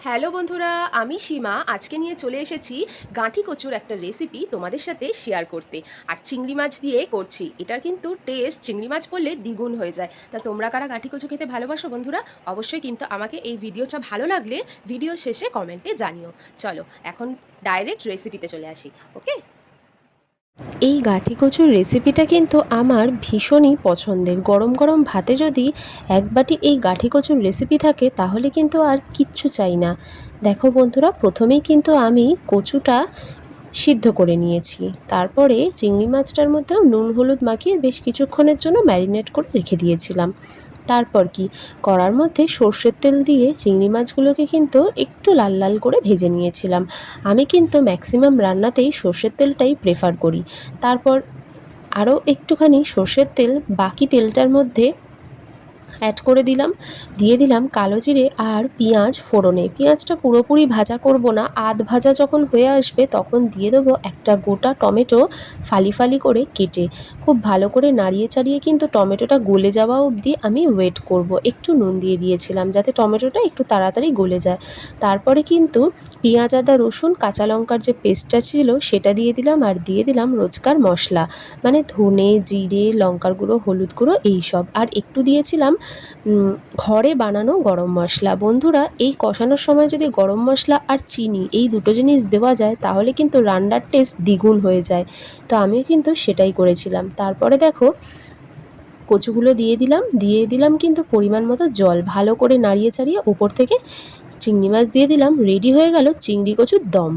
Hello বন্ধুরা, আমি সীমা আজকে নিয়ে চলে এসেছি গাঁঠি কচুর একটা রেসিপি তোমাদের সাথে শেয়ার করতে। আর চিংড়ি মাছ দিয়ে করছি। এটার কিন্তু টেস্ট চিংড়ি মাছ পড়লে দ্বিগুণ হয়ে যায়। তা তোমরা কারা গাঁঠি কচু খেতে ভালোবাসো বন্ধুরা, অবশ্যই কিন্তু আমাকে এই ভিডিওটা ভালো লাগলে ভিডিও শেষে কমেন্টে জানিও। চলো এখন ডাইরেক্ট রেসিপিতে চলে আসি। ওকে, এই গাঁঠি কচুর রেসিপিটা কিন্তু আমার ভীষণই পছন্দের। গরম গরম ভাতে যদি এক বাটি এই গাঁঠি কচুর রেসিপি থাকে তাহলে কিন্তু আর কিচ্ছু চাই না। দেখো বন্ধুরা, প্রথমেই কিন্তু আমি কচুটা সিদ্ধ করে নিয়েছি। তারপরে চিংড়ি মাছটার মধ্যেও নুন হলুদ মাখিয়ে বেশ কিছুক্ষণের জন্য ম্যারিনেট করে রেখে দিয়েছিলাম। তারপর কি, কড়ার মধ্যে সর্ষের তেল দিয়ে চিংড়ি মাছগুলোকে কিন্তু একটু লাল লাল করে ভেজে নিয়েছিলাম। আমি কিন্তু ম্যাক্সিমাম রান্নাতেই সর্ষের তেলটাই প্রেফার করি। তারপর আরও একটুখানি সর্ষের তেল বাকি তেলটার মধ্যে অ্যাড করে দিলাম। দিয়ে দিলাম কালো জিরে আর পেঁয়াজ ফোড়নে। পেঁয়াজটা পুরোপুরি ভাজা করব না, আধ ভাজা যখন হয়ে আসবে তখন দিয়ে দেবো একটা গোটা টমেটো ফালি ফালি করে কেটে। খুব ভালো করে নাড়িয়ে চাড়িয়ে কিন্তু টমেটোটা গলে যাওয়া অবধি আমি ওয়েট করব। একটু নুন দিয়ে দিয়েছিলাম যাতে টমেটোটা একটু তাড়াতাড়ি গলে যায়। তারপরে কিন্তু পেঁয়াজ আদা রসুন কাঁচা লঙ্কার যে পেস্টটা ছিল সেটা দিয়ে দিলাম, আর দিয়ে দিলাম রোজকার মশলা, মানে ধনে জিরে লঙ্কার গুঁড়ো হলুদ গুঁড়ো এইসব, আর একটু দিয়েছিলাম ঘরে বানানো গরম মশলা। বন্ধুরা, এই কষানোর সময় যদি গরম মশলা আর চিনি এই দুটো জিনিস দেওয়া যায় তাহলে কিন্তু রান্নার টেস্ট দ্বিগুণ হয়ে যায়। তো আমিও কিন্তু সেটাই করেছিলাম। তারপরে দেখো কচুগুলো দিয়ে দিলাম কিন্তু পরিমাণ মতো জল, ভালো করে নাড়িয়ে চাড়িয়ে ওপর থেকে চিংড়ি মাছ দিয়ে দিলাম। রেডি হয়ে গেল চিংড়ি কচুর দম।